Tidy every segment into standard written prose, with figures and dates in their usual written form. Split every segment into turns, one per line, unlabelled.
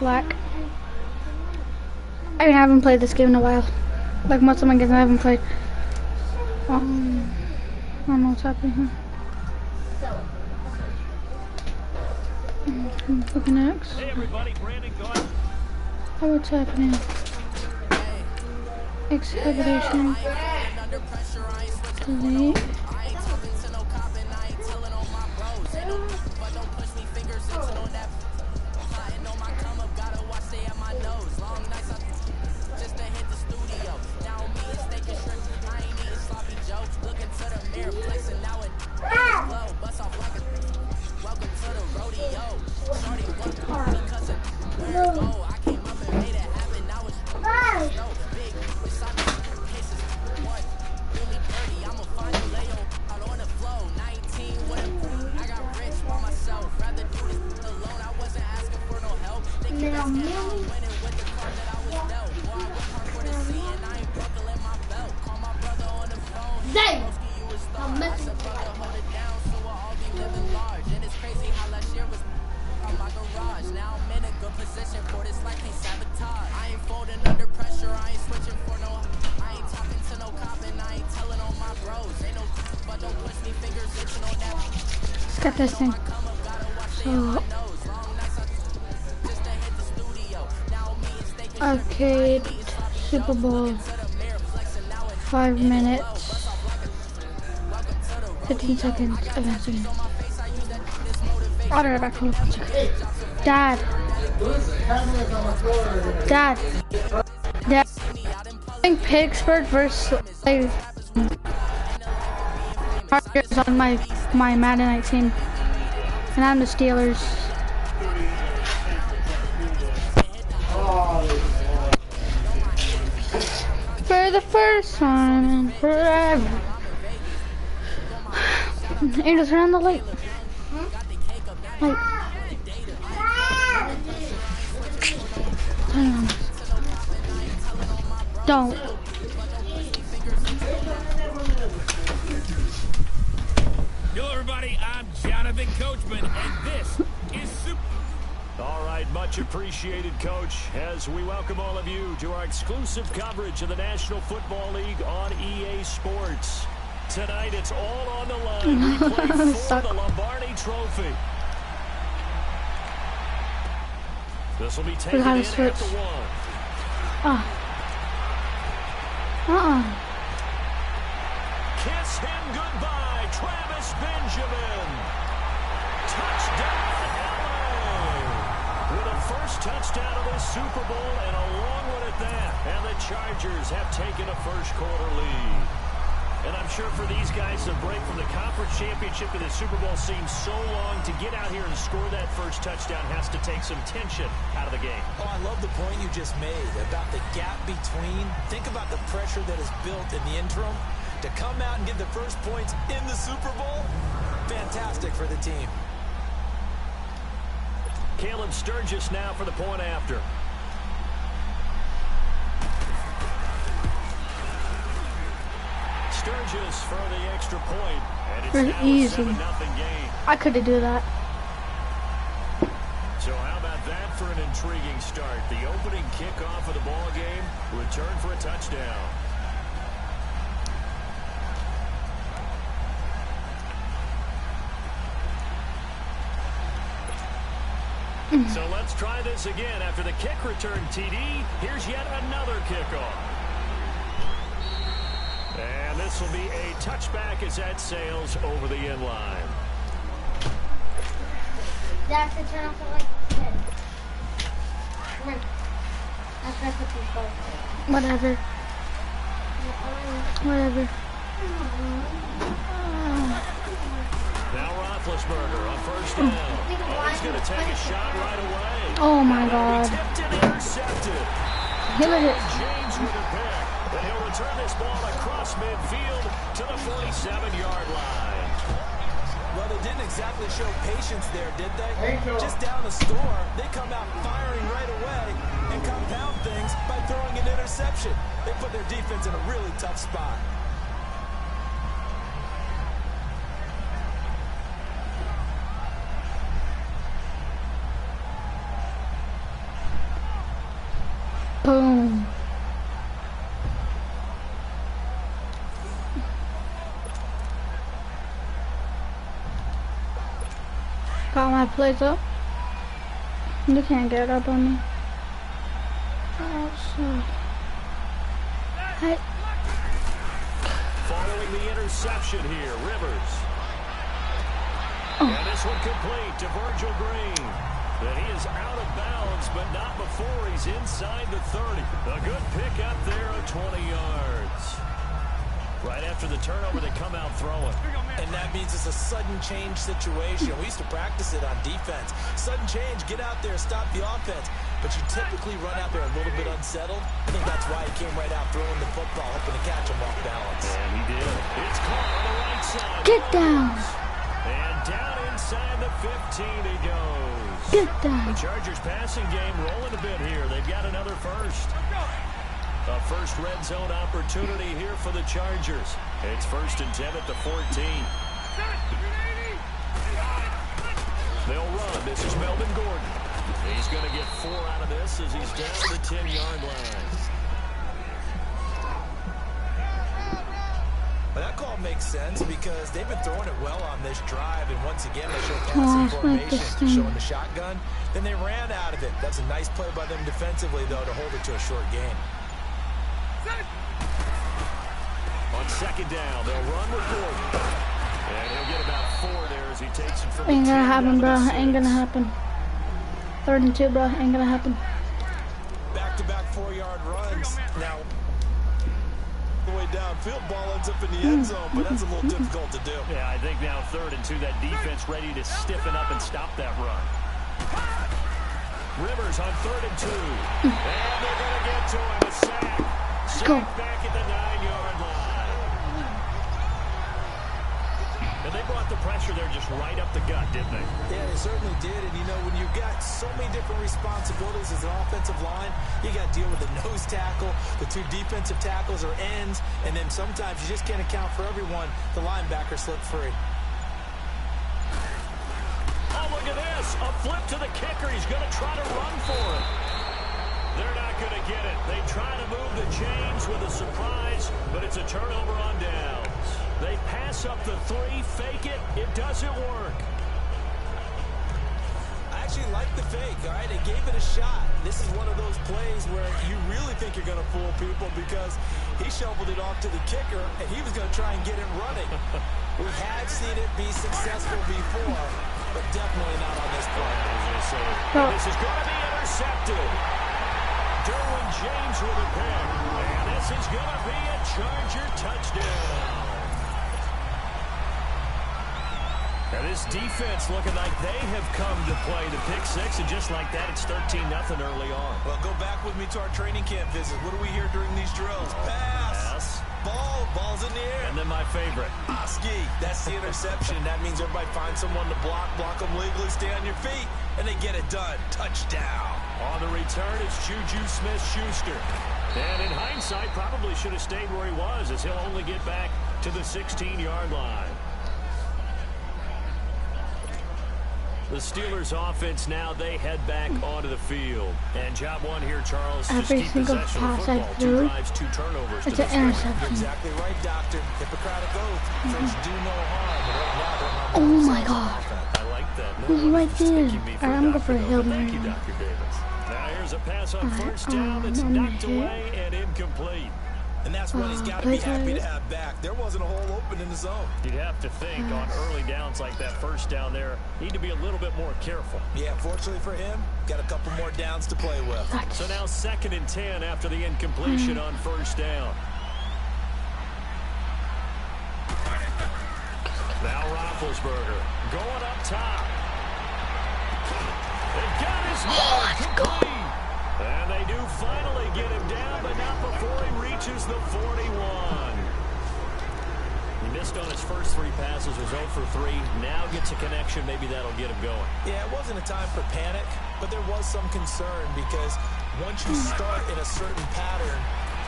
LAC. I haven't played this game in a while. Like most of my games I haven't played. I don't know what's happening here. Fucking X.
Hey everybody, Brandon Gott.
Oh, what's happening? Exhibition. Delete. Let's get this thing. So, arcade Super Bowl 5 minutes 15 seconds advancing. Order it back. Hold on 1 second. Dad. I think Pittsburgh versus Chargers on my Madden 19, and I'm the Steelers. For the first time in forever. Angels, turn on the light. Light. Turn on. Don't.
Hello everybody, I'm Jonathan Coachman, and this is Super...
All right, much appreciated, Coach, as we welcome all of you to our exclusive coverage of the National Football League on EA Sports. Tonight, it's all on the line. We play for the Lombardi Trophy. This will be taken in
switch.
at the one. Kiss him goodbye, Travis Benjamin. Touchdown, LA. With a first touchdown of the Super Bowl and a long one at that. And the Chargers have taken a first quarter lead. And I'm sure for these guys, the break from the conference championship to the Super Bowl seems so long. To get out here and score that first touchdown has to take some tension out of the game.
Oh, I love the point you just made about the gap between. Think about the pressure that is built in the interim. To come out and get the first points in the Super Bowl, fantastic for the team.
Caleb Sturgis now for the point after. Sturgis for the extra point, and it's now
easy.
a 7-0 game.
I couldn't do that.
So how about that for an intriguing start? The opening kickoff of the ball game, return for a touchdown. So let's try this again. After the kick return TD, here's yet another kickoff. And this will be a touchback as that sails over the end line.
That's the turn off the light. Come on. That's what I put these both.
Whatever. Whatever.
Now Roethlisberger on first down. Oh, he's going to take a shot right away.
Oh my God.
Tipped and intercepted.
Hit it.
James with a pick. And he'll return this ball across midfield to the 47-yard line.
Well, they didn't exactly show patience there, did they? Just down the score, they come out firing right away and compound things by throwing an interception. They put their defense in a really tough spot.
Boom. Got my plates up. You can't get up on me. Oh, so. Hey.
Following the interception here, Rivers. And this one complete to Virgil Green. And he is out of bounds, but not before he's inside the 30. A good pickup there of 20 yards. Right after the turnover, they come out throwing.
And that means it's a sudden change situation. We used to practice it on defense. Sudden change, get out there, stop the offense. But you typically run out there a little bit unsettled. I think that's why he came right out throwing the football, hoping to catch him off balance.
And he did. It's caught on the right side.
Get down.
And down inside the 15 he goes.
Get down.
The Chargers passing game rolling a bit here. They've got another first. A first red zone opportunity here for the Chargers. It's 1st and 10 at the 14. They'll run. This is Melvin Gordon. He's going to get 4 out of this as he's down to the 10-yard line.
Well, that call makes sense because they've been throwing it well on this drive, and once again they show passing formation, showing the shotgun. Then they ran out of it. That's a nice play by them defensively, though, to hold it to a short gain.
On 2nd down, they'll run with Gordon. And he'll get about 4 there as he takes it from
Ain't
the 10
gonna happen, bro.
down to the 6.
Ain't gonna happen. 3rd and 2, bro. Ain't gonna happen.
Back-to-back 4-yard runs. Now, the way downfield, ball ends up in the end zone, but that's a little difficult to do.
Yeah, I think now 3rd and 2, that defense ready to stiffen up and stop that run. Rivers on 3rd and 2. And they're going to get to him. A sack. Sack back at the 9-yard line. And they brought the pressure there just right up the gut, didn't they?
Yeah, they certainly did. And, you know, when you've got so many different responsibilities as an offensive line, you got to deal with the nose tackle, the 2 defensive tackles or ends, and then sometimes you just can't account for everyone. The linebacker slipped free.
Oh, look at this. A flip to the kicker. He's going to try to run for it. They're not going to get it. They try to move the chains with a surprise, but it's a turnover on downs. They pass up the 3, fake it. It doesn't work.
I actually like the fake, all right? They gave it a shot. This is one of those plays where you really think you're going to fool people because he shoveled it off to the kicker, and he was going to try and get it running. We have seen it be successful before, but definitely not on this play.
This is going to be intercepted. Derwin James with a pick. And this is going to be a Charger touchdown. Now this defense looking like they have come to play the pick 6, and just like that, it's 13-0 early on.
Well, go back with me to our training camp visit. What do we hear during these drills? Pass. Ball's in the air.
And then my favorite.
Oski, that's the interception. That means everybody finds someone to block them legally, stay on your feet, and they get it done. Touchdown.
On the return, it's Juju Smith-Schuster. And in hindsight, probably should have stayed where he was, as he'll only get back to the 16-yard line. The Steelers offense now, they head back onto the field. And job 1 here, Charles,
every
just keep
single
possession of the
pass I
football.
threw,
2 drives, 2 turnovers.
it's an interception.
You're exactly right, Doctor. Hippocratic oath. French do no harm. And right now, they're not
Oh my God.
I like that.
Who's right there? I'm going for a Hail
Thank you,
Mary.
Dr. Davis. Now here's a pass on 1st down. It's knocked away and incomplete.
And that's what he's got to be happy to have back. There wasn't a hole open in the zone.
You'd have to think on early downs like that 1st down there, need to be a little bit more careful.
Yeah, fortunately for him, got a couple more downs to play with.
So now 2nd and 10 after the incompletion on 1st down. Now Roethlisberger going up top. They got his man complete. And they do finally get him down, but not before he reaches the 41. He missed on his first 3 passes, was 0 for 3. Now gets a connection. Maybe that'll get him going.
Yeah, it wasn't a time for panic, but there was some concern because once you start in a certain pattern,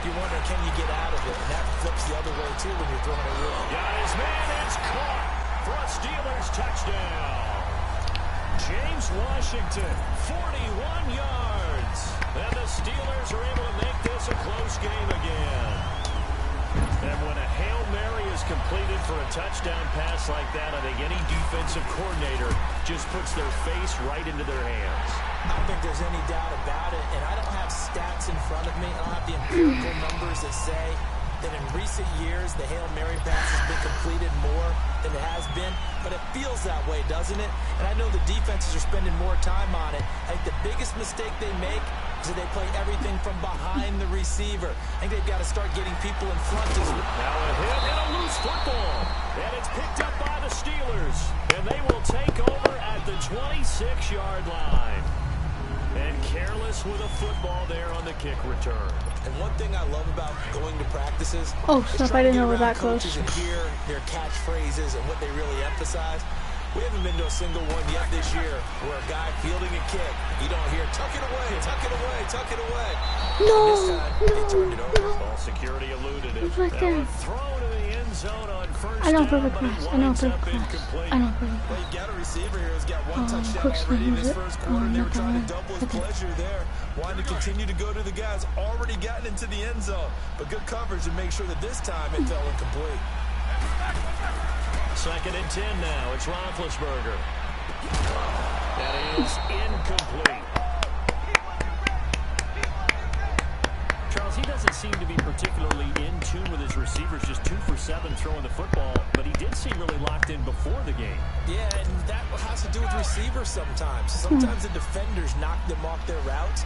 you wonder, can you get out of it? And that flips the other way, too, when you're throwing a rule.
Got his man. It's caught for a Steelers touchdown. James Washington, 41 yards. And the Steelers are able to touchdown pass like that, I think any defensive coordinator just puts their face right into their hands.
I don't think there's any doubt about it, and I don't have stats in front of me. I don't have the empirical numbers that say that in recent years the Hail Mary pass has been completed more than it has been, but it feels that way, doesn't it? And I know the defenses are spending more time on it. I think the biggest mistake they make is that they play everything from behind the receiver. I think they've got to start getting people in front as well.
Now a hit and a loose football, and it's picked up by the Steelers, and they will take over at the 26-yard line. And careless with a football there on the kick return.
And one thing I love about going to practices
stuff I didn't know were that close.
And hear their catchphrases and what they really emphasize. We haven't been to a single one yet this year where a guy fielding a kick, you don't hear, tuck it away, tuck it away, tuck it away.
No,
this time, they turned it over.
Ball security eluded it.
Right there.
Throw to the end zone on first
I know
down,
perfect
but it
pass. I know
winds up
perfect pass.
incomplete.
I know perfect
Well,
pass.
you got a receiver here who's got one touchdown
quick
already in
snap,
his
is it?
first quarter. They were
Not
trying to
that
double his
one.
pleasure there. Wanting to continue to go to the guys already gotten into the end zone. But good coverage to make sure that this time it fell incomplete.
2nd and 10 now. It's Roethlisberger. That is incomplete. Charles, he doesn't seem to be particularly in tune with his receivers, just 2 for 7 throwing the football, but he did seem really locked in before the game.
Yeah, and that has to do with receivers sometimes. Sometimes the defenders knock them off their routes,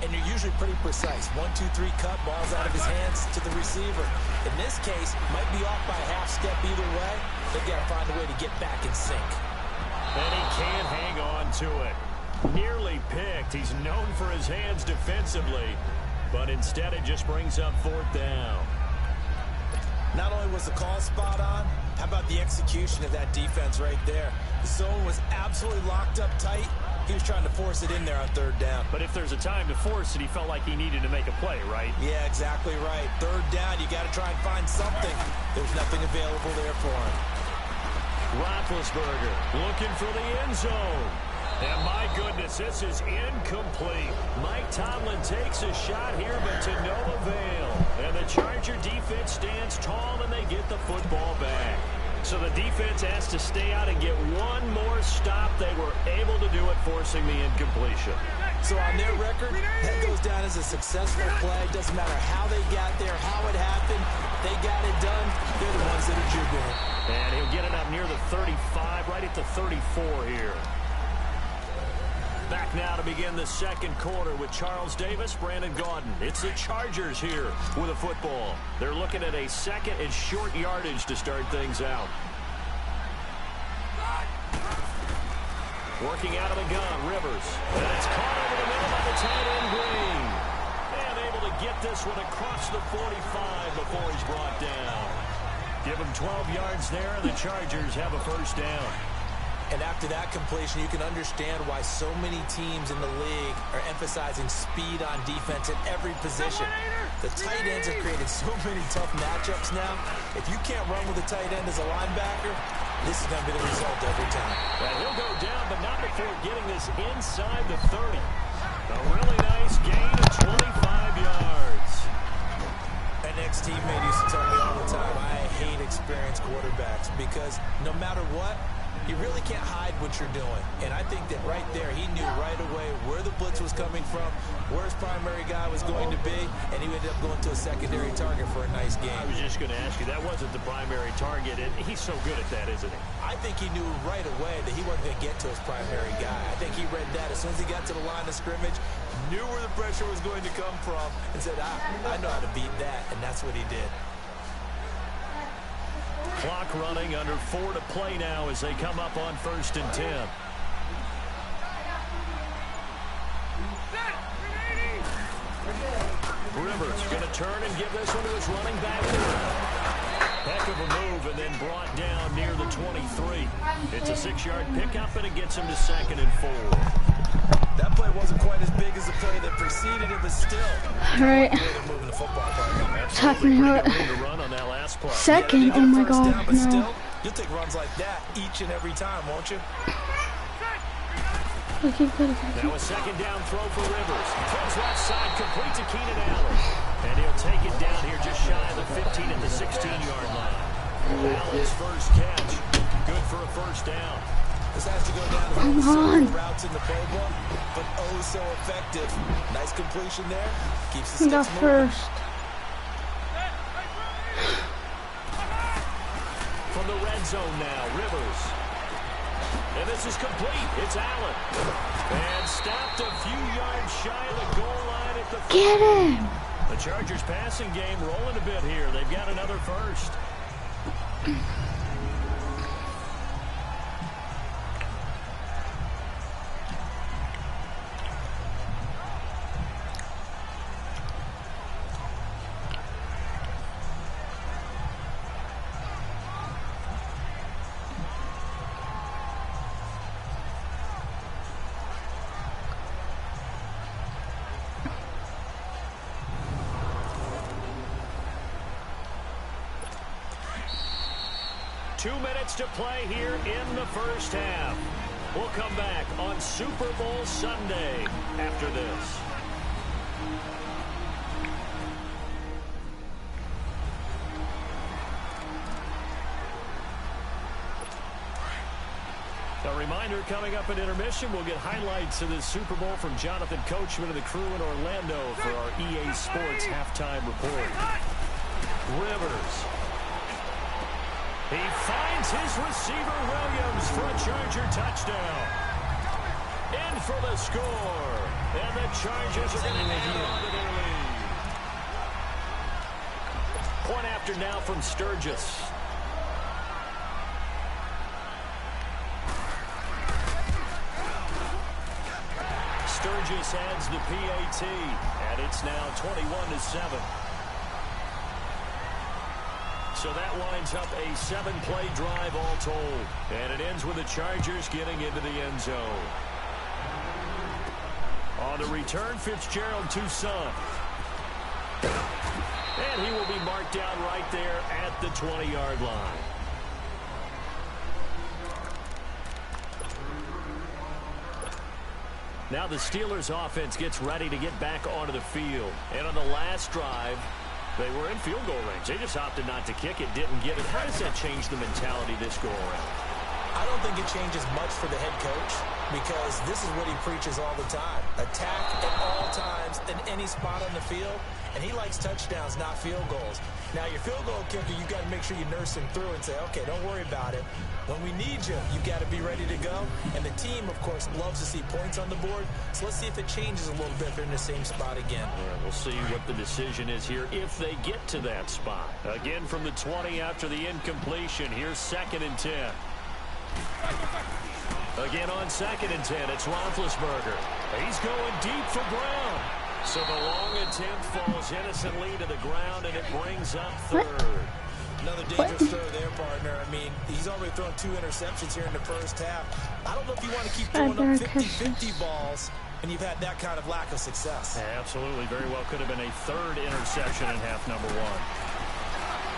and they're usually pretty precise. 1, 2, 3 cut, balls out of his hands to the receiver. In this case, might be off by a half step either way. They've got to find a way to get back in sync.
And he can't hang on to it. Nearly picked. He's known for his hands defensively, but instead it just brings up 4th down.
Not only was the call spot on, how about the execution of that defense right there? The zone was absolutely locked up tight. He was trying to force it in there on 3rd down.
But if there's a time to force it, he felt like he needed to make a play, right?
Yeah, exactly right. 3rd down, you got to try and find something. There's nothing available there for him.
Roethlisberger looking for the end zone. And my goodness, this is incomplete. Mike Tomlin takes a shot here, but to no avail. And the Charger defense stands tall, and they get the football back. So the defense has to stay out and get one more stop. They were able to do it, forcing the incompletion.
So on their record, that goes down as a successful play. Doesn't matter how they got there, how it happened. They got it done. They're the ones that are jubilant.
And he'll get it up near the 35, right at the 34 here. Back now to begin the 2nd quarter with Charles Davis, Brandon Gaudin. It's the Chargers here with a football. They're looking at a 2nd and short yardage to start things out. Working out of the gun, Rivers. And it's caught over the middle by the tight end, Green. And able to get this one across the 45 before he's brought down. Give him 12 yards there, and the Chargers have a 1st down.
And after that completion, you can understand why so many teams in the league are emphasizing speed on defense at every position. The tight ends have created so many tough matchups now. If you can't run with a tight end as a linebacker, this is going to be the result every time.
And he'll go down, but not before getting this inside the 30. A really nice gain of 25 yards.
An ex-teammate used to tell me all the time, I hate experienced quarterbacks because no matter what, you really can't hide what you're doing. And I think that right there, he knew right away where the blitz was coming from, where his primary guy was going to be, and he ended up going to a secondary target for a nice game.
I was just going to ask you, that wasn't the primary target, and he's so good at that, isn't he?
I think he knew right away that he wasn't going to get to his primary guy. I think he read that as soon as he got to the line of scrimmage, knew where the pressure was going to come from, and said, I know how to beat that, and that's what he did.
Clock running, under 4 to play now as they come up on 1st and 10. Rivers going to turn and give this one to his running back. Heck of a move, and then brought down near the 23. It's a 6-yard pickup, and it gets him to 2nd and 4.
That play wasn't quite as big as the play that preceded it, but still.
All right.
Moving the football part.
Talking about second. Oh my God,
down, but
no.
still, you'll take runs like that each and every time, won't you?
Now a 2nd down throw for Rivers. Throws left side, complete to Keenan Allen. And he'll take it down here just shy of the 15 at the 16-yard line. Allen's first catch. Good for a first down.
This has to go down to several routes in the playbook, but oh so effective. Nice completion there. Keeps the sticks moving.
First.
From the red zone now, Rivers. And this is complete. It's Allen. And stopped a few yards shy of the goal line at the...
Get him!
The Chargers passing game rolling a bit here. They've got another first. To play here in the first half. We'll come back on Super Bowl Sunday after this. A reminder, coming up at intermission, we'll get highlights of this Super Bowl from Jonathan Coachman and the crew in Orlando for our EA Sports halftime report. Rivers. He finds his receiver, Williams, for a Charger touchdown. In for the score. And the Chargers are going to add on to their lead. Point after now from Sturgis. Sturgis adds the PAT, and it's now 21-7. So that winds up a 7-play drive all told. And it ends with the Chargers getting into the end zone. On the return, Fitzgerald to Son. And he will be marked down right there at the 20-yard line. Now the Steelers offense gets ready to get back onto the field. And on the last drive, they were in field goal range. They just opted not to kick it, didn't get it. How does that change the mentality this go around?
I don't think it changes much for the head coach because this is what he preaches all the time. Attack at all times in any spot on the field, and he likes touchdowns, not field goals. Now, your field goal kicker, you got to make sure you nurse him through and say, okay, don't worry about it. When we need you, you got to be ready to go. And the team, of course, loves to see points on the board. So let's see if it changes a little bit if they're in the same spot again.
Yeah, we'll see what the decision is here if they get to that spot. Again from the 20 after the incompletion. Here's 2nd and 10. Again on 2nd and 10, it's Roethlisberger. He's going deep for Brown. So the long attempt falls innocently to the ground, and it brings up 3rd.
Another dangerous throw there, partner. I mean, he's already thrown 2 interceptions here in the first half. I don't know if you want to keep throwing up 50-50 balls, and you've had that kind of lack of success.
Yeah, absolutely. Very well could have been a 3rd interception in half number 1.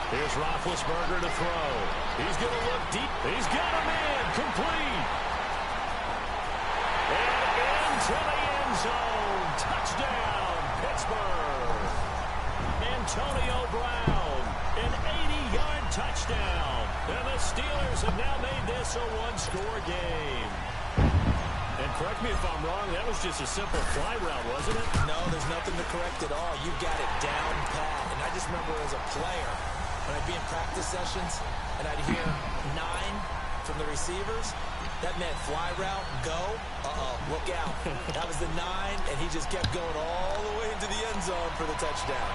Here's Roethlisberger to throw. He's going to look deep. He's got a man. Complete. And into the end zone. Touchdown, Pittsburgh. Antonio Brown. An 80-yard touchdown. And the Steelers have now made this a 1-score game. And correct me if I'm wrong, that was just a simple fly route, wasn't it?
No, there's nothing to correct at all. You got it down pat. And I just remember as a player, when I'd be in practice sessions and I'd hear 9 from the receivers, that meant fly route, go, look out. That was the 9, and he just kept going all the way into the end zone for the touchdown.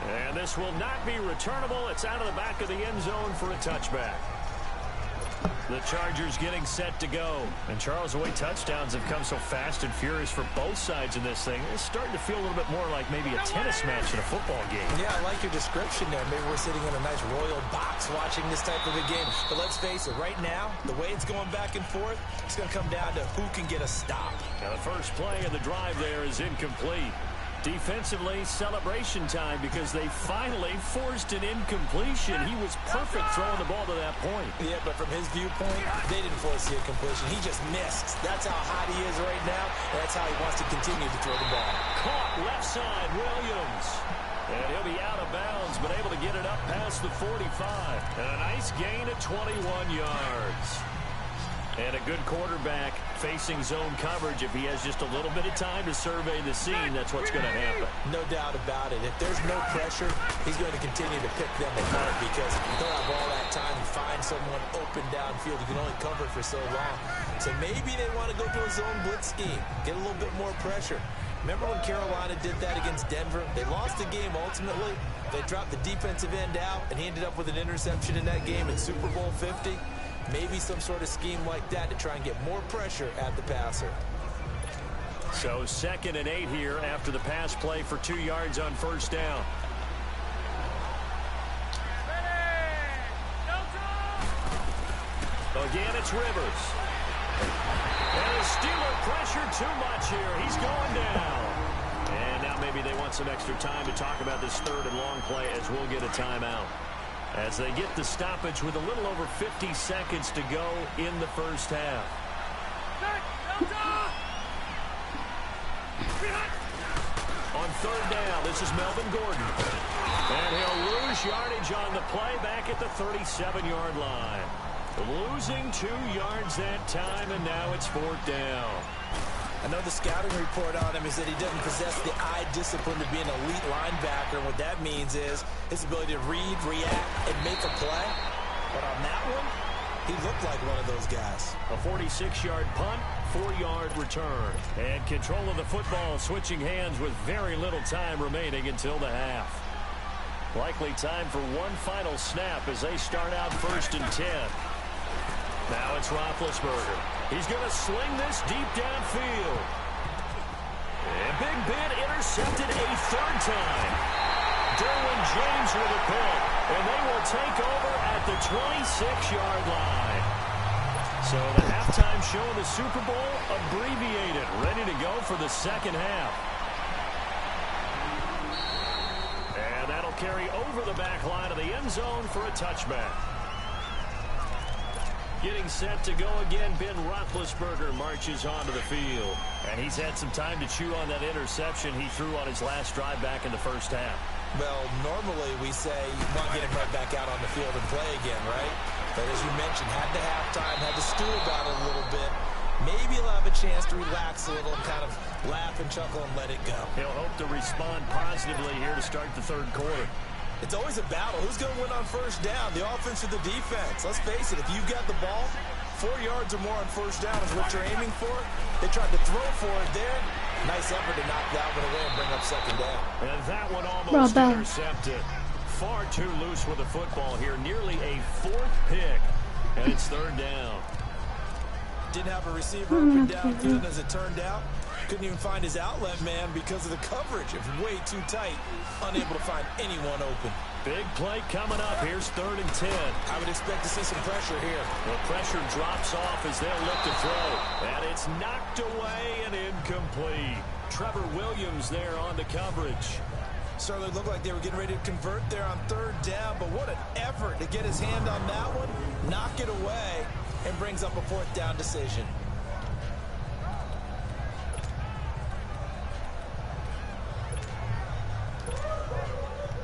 And this will not be returnable. It's out of the back of the end zone for a touchback. The Chargers getting set to go. And Charles, the way touchdowns have come so fast and furious for both sides in this thing, it's starting to feel a little bit more like maybe a tennis match in a football game.
Yeah, I like your description there. Maybe we're sitting in a nice royal box watching this type of a game. But let's face it, right now, the way it's going back and forth, it's going to come down to who can get a stop.
Now the first play of the drive there is incomplete. Defensively, celebration time because they finally forced an incompletion. He was perfect throwing the ball to that point.
Yeah, but from his viewpoint, they didn't force the incompletion. He just missed. That's how hot he is right now, and that's how he wants to continue to throw the ball.
Caught left side, Williams. And he'll be out of bounds, but able to get it up past the 45. And a nice gain of 21 yards. And a good quarterback facing zone coverage. If he has just a little bit of time to survey the scene, that's what's going to happen.
No doubt about it. If there's no pressure, he's going to continue to pick them apart because he'll have all that time to find someone open downfield. You can only cover it for so long. So maybe they want to go to a zone blitz scheme, get a little bit more pressure. Remember when Carolina did that against Denver? They lost the game ultimately. They dropped the defensive end out, and he ended up with an interception in that game in Super Bowl 50. Maybe some sort of scheme like that to try and get more pressure at the passer.
So 2nd and 8 here after the pass play for 2 yards on first down. Again, it's Rivers. And the Steeler pressure too much here. He's going down. And now maybe they want some extra time to talk about this 3rd and long play as we'll get a timeout. As they get the stoppage with a little over 50 seconds to go in the first half. On 3rd down, this is Melvin Gordon. And he'll lose yardage on the play back at the 37-yard line. Losing 2 yards that time, and now it's 4th down.
I know the scouting report on him is that he doesn't possess the eye discipline to be an elite linebacker. What that means is his ability to read, react, and make a play. But on that one, he looked like one of those guys.
A 46-yard punt, 4-yard return. And control of the football switching hands with very little time remaining until the half. Likely time for one final snap as they start out 1st and 10. Now it's Roethlisberger. He's going to sling this deep downfield. And Big Ben intercepted a 3rd time. Derwin James with a pick. And they will take over at the 26-yard line. So the halftime show of the Super Bowl abbreviated. Ready to go for the 2nd half. And that'll carry over the back line of the end zone for a touchback. Getting set to go again, Ben Roethlisberger marches onto the field. And he's had some time to chew on that interception he threw on his last drive back in the first half.
Well, normally we say you want to get him right back out on the field and play again, right? But as you mentioned, had the halftime, had to stew about it a little bit. Maybe he'll have a chance to relax a little and kind of laugh and chuckle and let it go.
He'll hope to respond positively here to start the 3rd quarter.
It's always a battle. Who's going to win on first down, the offense or the defense? Let's face it, if you've got the ball, 4 yards or more on first down is what you're aiming for. They tried to throw for it there. Nice effort to knock that one away and bring up 2nd down.
And that one almost intercepted. Far too loose with the football here. Nearly a 4th pick. And it's 3rd down.
Didn't have a receiver open downfield as it turned out. Couldn't even find his outlet man because of the coverage. It was way too tight. Unable to find anyone open.
Big play coming up. Here's 3rd and 10.
I would expect to see some pressure here.
The pressure drops off as they'll look to throw. And it's knocked away and incomplete. Trevor Williams there on the coverage.
Certainly looked like they were getting ready to convert there on 3rd down, but what an effort to get his hand on that one, knock it away, and brings up a 4th down decision.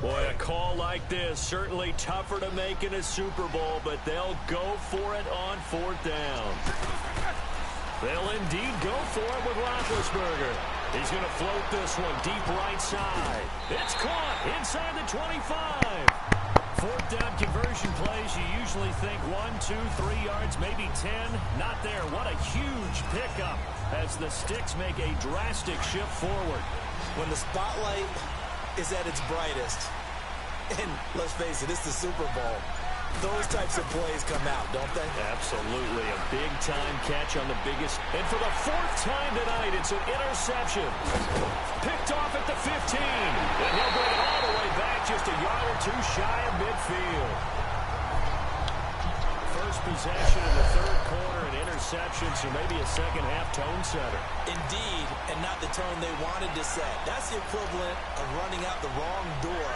Boy, a call like this, certainly tougher to make in a Super Bowl, but they'll go for it on 4th down. They'll indeed go for it with Roethlisberger. He's going to float this one deep right side. It's caught inside the 25. 4th down conversion plays, you usually think 1, 2, 3 yards, maybe 10. Not there. What a huge pickup as the Sticks make a drastic shift forward.
When the spotlight is at its brightest, and let's face it, it's the Super Bowl, those types of plays come out, don't they?
Absolutely. A big-time catch on the biggest. And for the 4th time tonight, it's an interception. Picked off at the 15. And he'll bring it all the way back just a yard or 2 shy of midfield. First possession in the 3rd quarter, an interception, so maybe a second-half tone setter.
Indeed, and not the tone they wanted to set. That's the equivalent of running out the wrong door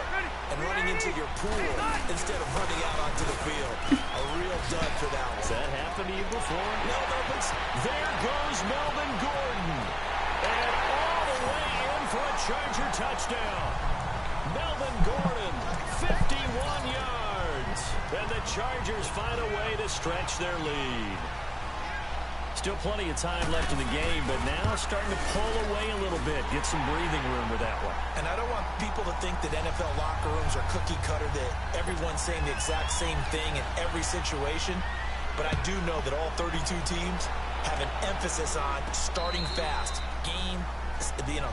and running into your pool instead of running out onto the field. A real dud for that one.
Has that happened to you before?
No, but
there goes Melvin Gordon. And all the way in for a Charger touchdown. Melvin Gordon, 51 yards. And the Chargers find a way to stretch their lead. Still plenty of time left in the game, but now starting to pull away a little bit. Get some breathing room with that one.
And I don't want people to think that NFL locker rooms are cookie cutter, that everyone's saying the exact same thing in every situation. But I do know that all 32 teams have an emphasis on starting fast. Game,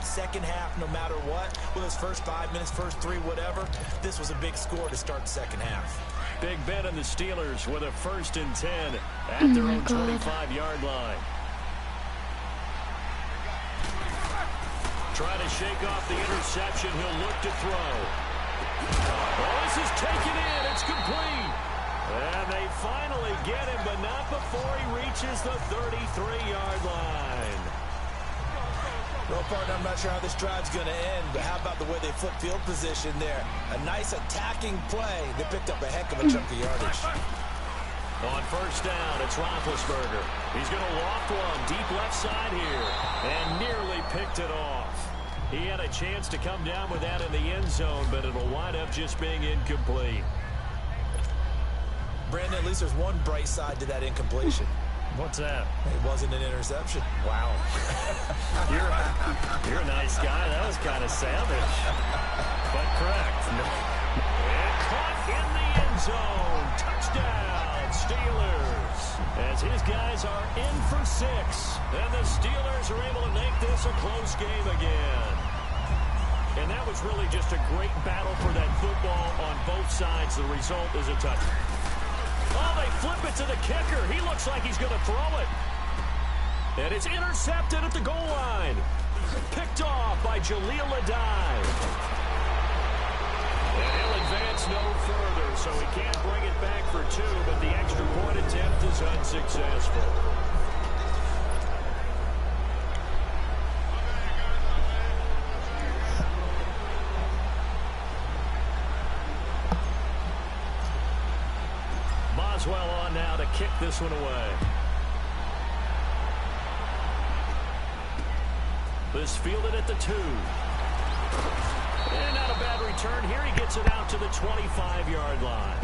second half, no matter what. Whether it's first 5 minutes, first 3, whatever. This was a big score to start the second half.
Big Ben and the Steelers with a 1st and 10 at their own 25-yard line. Trying to shake off the interception. He'll look to throw. Oh, this is taken in. It's complete. And they finally get him, but not before he reaches the 33-yard line.
Well, partner, I'm not sure how this drive's going to end, but how about the way they flip field position there? A nice attacking play. They picked up a heck of a chunk of yardage.
On 1st down, it's Roethlisberger. He's going to loft one deep left side here and nearly picked it off. He had a chance to come down with that in the end zone, but it'll wind up just being incomplete.
Brandon, at least there's one bright side to that incompletion.
What's that?
It wasn't an interception.
Wow. You're a nice guy. That was kind of savage. But correct. No. And caught in the end zone. Touchdown, Steelers. As his guys are in for 6. And the Steelers are able to make this a close game again. And that was really just a great battle for that football on both sides. The result is a touchdown. Oh, they flip it to the kicker. He looks like he's going to throw it. And it's intercepted at the goal line. Picked off by Jaleel Adai. And he'll advance no further, so he can't bring it back for 2, but the extra point attempt is unsuccessful. Boswell on now to kick this one away. This fielded at the 2. And not a bad return here. He gets it out to the 25-yard line.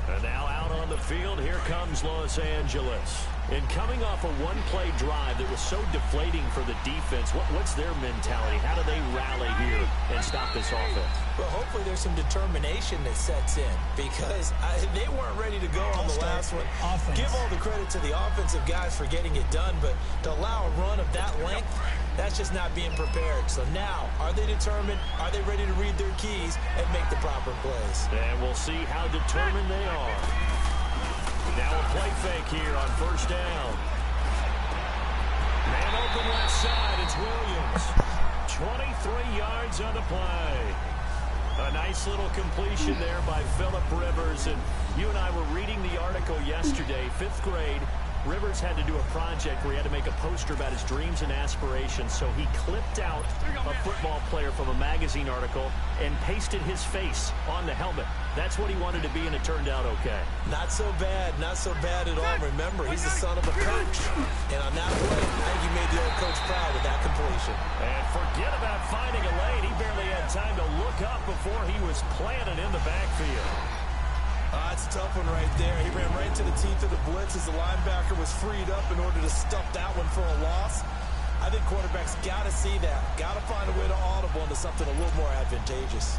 And now out on the field, here comes Los Angeles. And coming off a one-play drive that was so deflating for the defense, what's their mentality? How do they rally here and stop this offense?
Well, hopefully there's some determination that sets in, because they weren't ready to go on the last one. Give all the credit to the offensive guys for getting it done, but to allow a run of that length, that's just not being prepared. So now, are they determined? Are they ready to read their keys and make the proper plays?
And we'll see how determined they are. Now a play fake here on 1st down. Man open left side, it's Williams. 23 yards on the play. A nice little completion there by Phillip Rivers. And you and I were reading the article yesterday, 5th grade. Rivers had to do a project where he had to make a poster about his dreams and aspirations, so he clipped out a football player from a magazine article and pasted his face on the helmet. That's what he wanted to be, and it turned out okay.
Not so bad at all. Remember, he's the son of a coach. And on that play, I think he made the old coach proud with that completion.
And forget about finding a lane. He barely had time to look up before he was planted in the backfield.
That's a tough one right there. He ran right into the teeth of the blitz as the linebacker was freed up in order to stuff that one for a loss. I think quarterbacks got to see that. Got to find a way to audible into something a little more advantageous.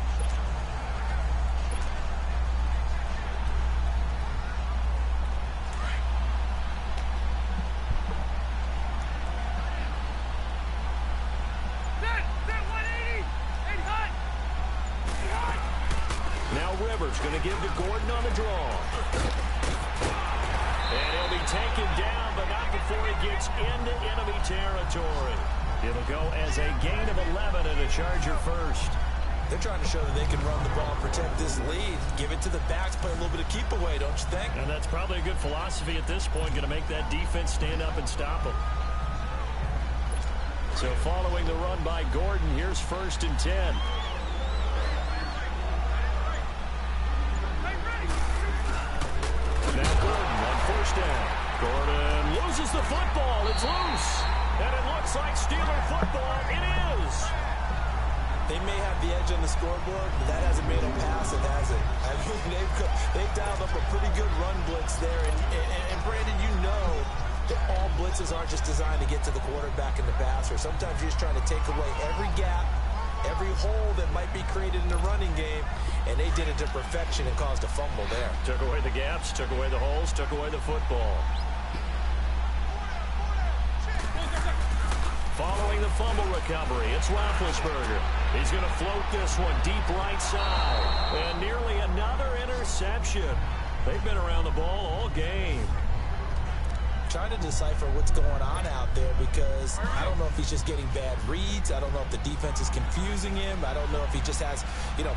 Going to give to Gordon on the draw. And he'll be taken down, but not before he gets into enemy territory. It'll go as a gain of 11 and a Charger first.
They're trying to show that they can run the ball and protect this lead. Give it to the backs, play a little bit of keep away, don't you think?
And that's probably a good philosophy at this point, going to make that defense stand up and stop them. So following the run by Gordon, here's 1st and 10. Now Gordon on 1st down. Gordon loses the football. It's loose. And it looks like Steeler football. It is.
They may have the edge on the scoreboard, but that hasn't made them pass. It hasn't. I mean, they've dialed up a pretty good run blitz there. And Brandon, you know that all blitzes aren't just designed to get to the quarterback in the passer. Sometimes you're just trying to take away every gap, every hole that might be created in the running game, and they did it to perfection and caused a fumble there.
Took away the gaps, took away the holes, took away the football. Following the fumble recovery, it's Roethlisberger. He's going to float this one deep right side. And nearly another interception. They've been around the ball all game.
Trying to decipher what's going on out there because I don't know if he's just getting bad reads. I don't know if the defense is confusing him. I don't know if he just has,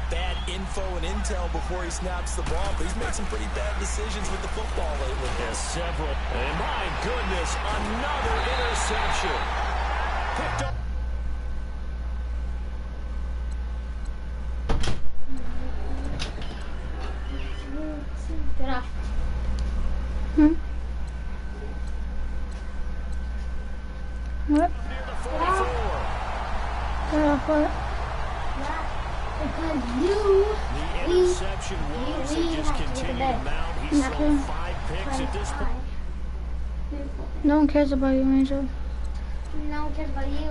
bad info and intel before he snaps the ball. But he's made some pretty bad decisions with the football lately.
Yeah, several. And my goodness, another interception. Picked up.
Get off.
What?
Near the 44.
Get off what?
Because you.
The interception woes
we
have just
have to
continued
go to
to
bed.
mount. He's
Not
thrown
him.
5 picks at this point.
No one cares about you, Angel.
No one cares about you.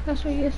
That's what you think.